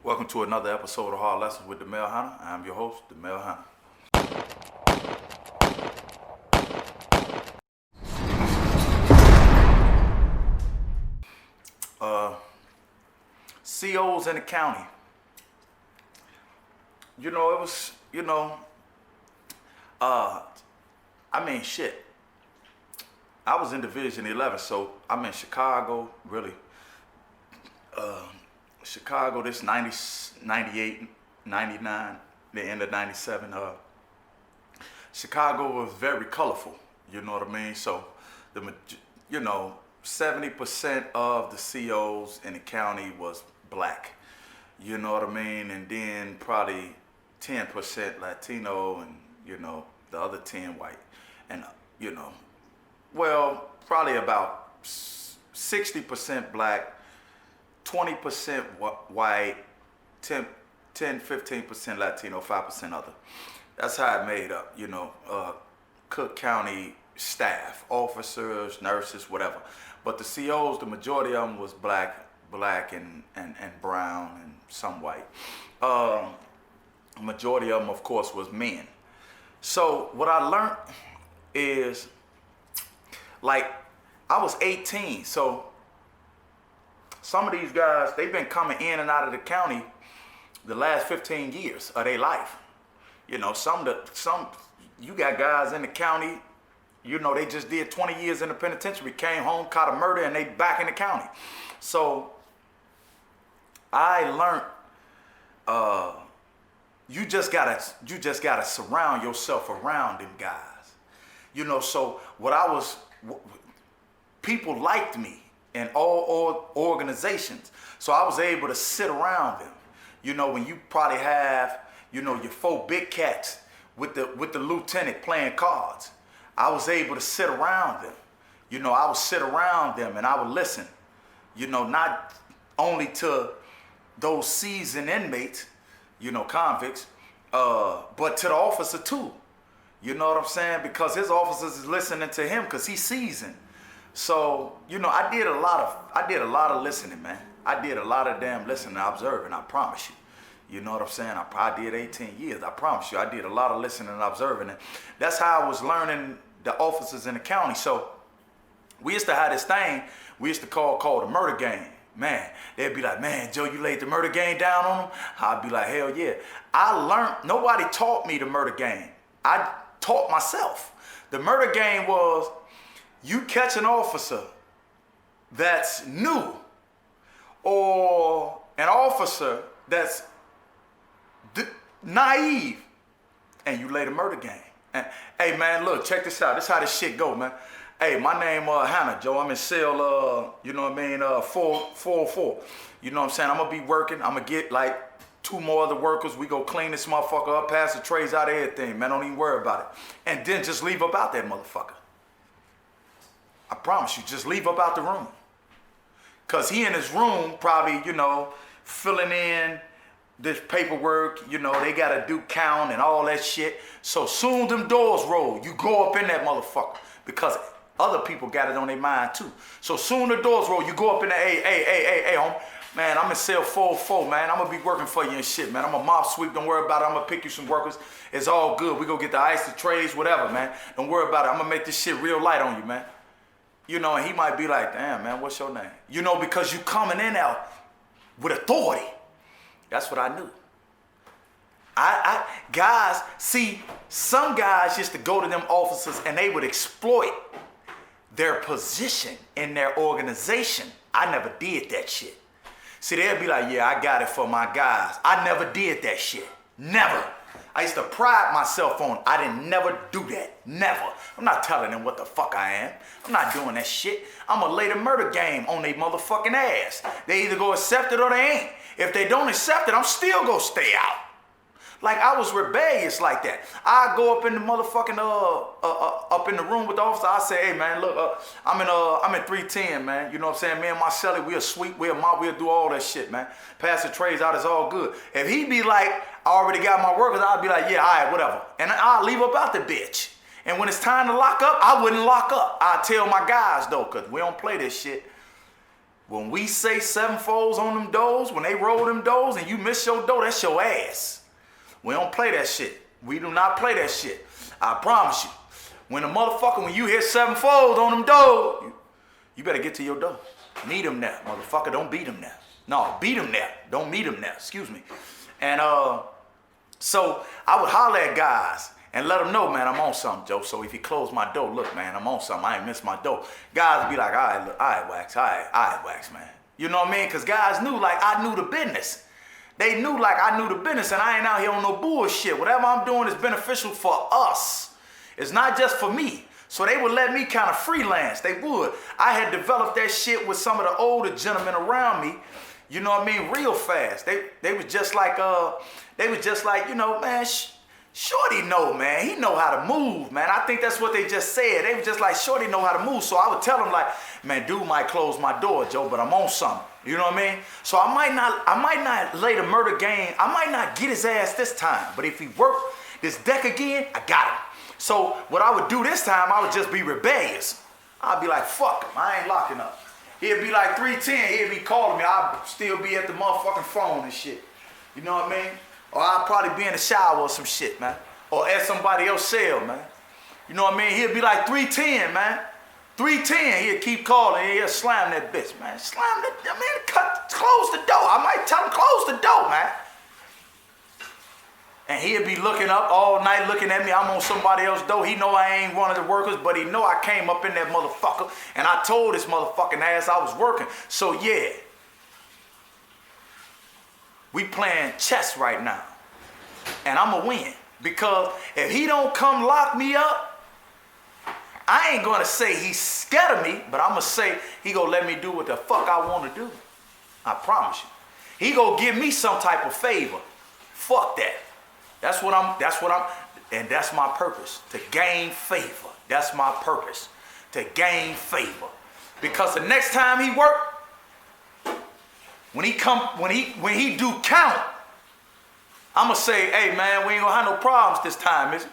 Welcome to another episode of Hard Lessons with Demel Hannah. I'm your host, Demel Hannah. COs in the county. It was, shit. I was in Division 11, so I'm in Chicago, really. Chicago, this 90, 98, 99, the end of 97. Chicago was very colorful, you know what I mean? So, 70% of the COs in the county was black, you know what I mean? And then probably 10% Latino and, the other 10 white. And, probably about 60% black, 20% white, 15% Latino, 5% other. That's how it made up, Cook County staff, officers, nurses, whatever. But the COs, the majority of them was black and brown and some white. Majority of them, of course, was men. So what I learned is, I was 18, so some of these guys, they've been coming in and out of the county the last 15 years of their life. You got guys in the county, they just did 20 years in the penitentiary, came home, caught a murder, and they back in the county. So I learned, you just gotta surround yourself around them guys. So people liked me in all organizations. So I was able to sit around them. When you probably have, your 4 big cats with the lieutenant playing cards, I was able to sit around them. I would sit around them and I would listen, not only to those seasoned inmates, convicts, but to the officer too. You know what I'm saying? Because his officers is listening to him because he's seasoned. So, I did a lot of listening, man. I did a lot of damn listening and observing, I promise you. You know what I'm saying? I did 18 years, I promise you. I did a lot of listening and observing. And that's how I was learning the officers in the county. So, we used to have this thing we used to call the murder game. Man, they'd be like, man, Joe, you laid the murder game down on them? I'd be like, hell yeah. Nobody taught me the murder game. I taught myself. The murder game was, you catch an officer that's new or an officer that's naive, and you lay the murder game. And, hey, man, look, check this out. This is how this shit go, man. Hey, my name Hannah, Joe. I'm in cell, 404. You know what I'm saying? I'm going to be working. I'm going to get, 2 more other workers. We go clean this motherfucker up, pass the trays out of everything, man. Don't even worry about it. And then just leave up out that motherfucker. I promise you, just leave up out the room. Because he in his room probably, filling in this paperwork, they got to do count and all that shit. So soon them doors roll, you go up in that motherfucker. Because other people got it on their mind too. So soon the doors roll, you go up in the, hey, homie. Man, I'm in cell 404, man. I'm going to be working for you and shit, man. I'm a mop sweep. Don't worry about it. I'm going to pick you some workers. It's all good. We go get the ice, the trays, whatever, man. Don't worry about it. I'm going to make this shit real light on you, man. And he might be like, damn, man, what's your name? Because you coming in out with authority. That's what I knew. Guys, see, some guys used to go to them officers and they would exploit their position in their organization. I never did that shit. See, they'd be like, yeah, I got it for my guys. I never did that shit. Never. I used to pride myself on, I didn't never do that. Never. I'm not telling them what the fuck I am. I'm not doing that shit. I'm going to lay the murder game on their motherfucking ass. They either go accept it or they ain't. If they don't accept it, I'm still going to stay out. I was rebellious like that. I go up in the motherfucking, up in the room with the officer. I say, hey, man, look, I'm in 310, man. You know what I'm saying? Me and my celly, we'll sweep, we'll mop, we'll do all that shit, man. Pass the trays out, it's all good. If he be like, I already got my workers, I'll be like, yeah, all right, whatever. And I'll leave up out the bitch. And when it's time to lock up, I wouldn't lock up. I tell my guys, though, because we don't play this shit. When we say sevenfolds on them doors, when they roll them doors and you miss your door, that's your ass. We don't play that shit. We do not play that shit. I promise you. When you hear sevenfolds on them doors, you better get to your door. Meet them there, motherfucker. Don't beat them there. No, beat them there. Don't meet them there. Excuse me. And so I would holler at guys and let them know, man, I'm on something, Joe. So if you close my door, look, man, I'm on something. I ain't missed my door. Guys would be like, all right, look, all right, Wax, man. You know what I mean? Because guys knew, like, I knew the business. They knew, like, I knew the business, and I ain't out here on no bullshit. Whatever I'm doing is beneficial for us. It's not just for me. So they would let me kind of freelance. They would. I had developed that shit with some of the older gentlemen around me. You know what I mean? Real fast. They was just like, you know, man, Shorty know, man. He know how to move, man. I think that's what they just said. They was just like, Shorty know how to move. So I would tell them like, man, dude might close my door, Joe, but I'm on something. You know what I mean? So I might not lay the murder game. I might not get his ass this time. But if he worked this deck again, I got him. So what I would do this time, I would just be rebellious. I'd be like, fuck him. I ain't locking up. He'd be like 310. He'd be calling me. I'd still be at the motherfucking phone and shit. You know what I mean? Or I'd probably be in the shower or some shit, man. Or at somebody else's cell, man. You know what I mean? He'd be like 310, man. 310. He'd keep calling. He'd slam that bitch, man. Slam that, I mean, close the door. I might tell him, close the door, man. And he'd be looking up all night looking at me. I'm on somebody else's door. He know I ain't one of the workers, but he know I came up in that motherfucker. And I told this motherfucking ass I was working. So yeah. We playing chess right now. And I'ma win. Because if he don't come lock me up, I ain't gonna say he's scared of me, but I'ma say he gonna let me do what the fuck I wanna do. I promise you. He gonna give me some type of favor. Fuck that. That's my purpose, to gain favor. That's my purpose, to gain favor. Because the next time he work, when he do count, I'ma say, hey man, we ain't gonna have no problems this time, is it?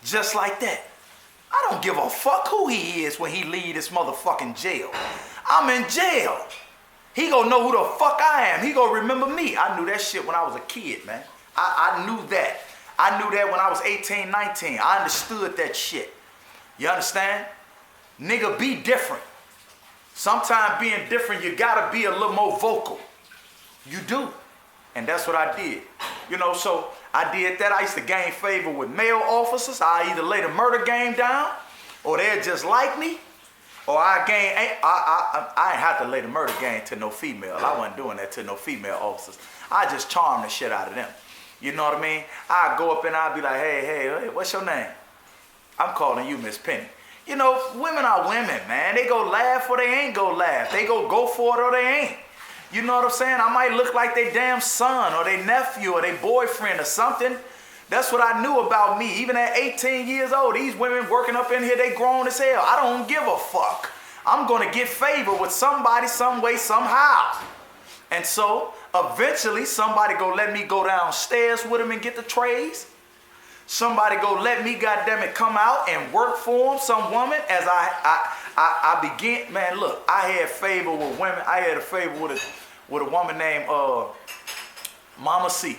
Just like that. I don't give a fuck who he is when he leave this motherfucking jail. I'm in jail. He gonna know who the fuck I am. He gonna remember me. I knew that shit when I was a kid, man. I knew that. I knew that when I was 18, 19. I understood that shit. You understand? Nigga, be different. Sometimes being different, you gotta be a little more vocal. You do. And that's what I did. You know, so I did that. I used to gain favor with male officers. I either lay the murder game down, or they'd just like me, or I ain't have to lay the murder game to no female. I wasn't doing that to no female officers. I just charmed the shit out of them. You know what I mean? I'd go up and I'd be like, hey, what's your name? I'm calling you Miss Penny. You know, women are women, man. They go laugh or they ain't go laugh. They go for it or they ain't. You know what I'm saying? I might look like they damn son or they nephew or they boyfriend or something. That's what I knew about me. Even at 18 years old, these women working up in here, they grown as hell. I don't give a fuck. I'm going to get favor with somebody, some way, somehow. And so eventually somebody go let me go downstairs with them and get the trays. Somebody go let me, goddammit, come out and work for them, some woman, as I begin. Man, look, I had favor with women. I had a favor with a woman named Mama C.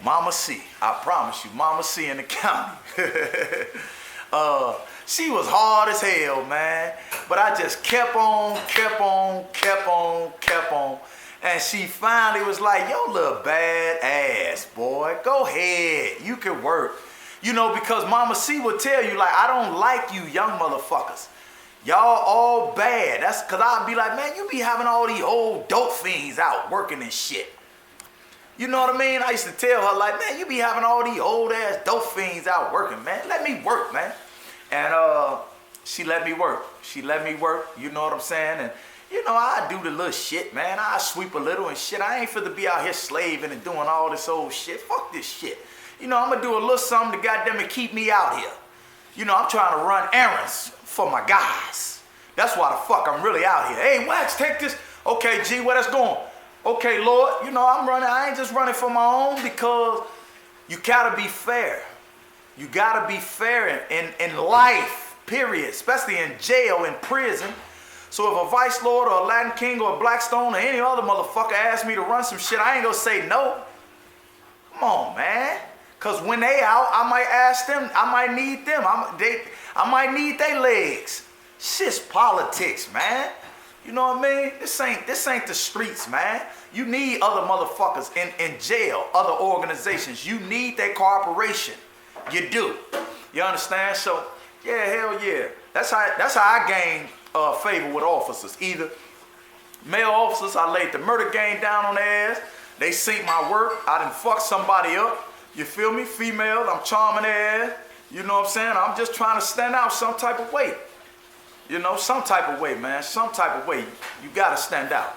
Mama C. I promise you, Mama C in the county. She was hard as hell, man. But I just kept on. And she finally was like, yo, little bad ass, boy. Go ahead. You can work. You know, because Mama C would tell you, like, I don't like you young motherfuckers. Y'all all bad. That's because I'd be like, man, you be having all these old dope fiends out working and shit. You know what I mean? I used to tell her, like, man, you be having all these old ass dope fiends out working, man. Let me work, man. And she let me work. She let me work, you know what I'm saying? And you know, I do the little shit, man. I sweep a little and shit. I ain't finna be out here slaving and doing all this old shit. Fuck this shit. You know, I'm gonna do a little something to goddamn keep me out here. You know, I'm trying to run errands for my guys. That's why the fuck I'm really out here. Hey, Wax, take this. Okay, G, where that's going? Okay, Lord, you know, I'm running. I ain't just running for my own, because you gotta be fair. You gotta be fair in life, period. Especially in jail, in prison. So if a Vice Lord or a Latin King or a Blackstone or any other motherfucker ask me to run some shit, I ain't gonna say no. Come on, man. Cause when they out, I might ask them, I might need them. I might need their legs. Shit's politics, man. You know what I mean? This ain't the streets, man. You need other motherfuckers in jail, other organizations. You need their cooperation. You do. You understand? So, yeah, hell yeah. That's how I gain favor with officers. Either male officers, I laid the murder game down on their ass. They seen my work. I done fucked somebody up. You feel me? Female, I'm charming their ass. You know what I'm saying? I'm just trying to stand out some type of way. You know, some type of way, man. Some type of way. You gotta stand out.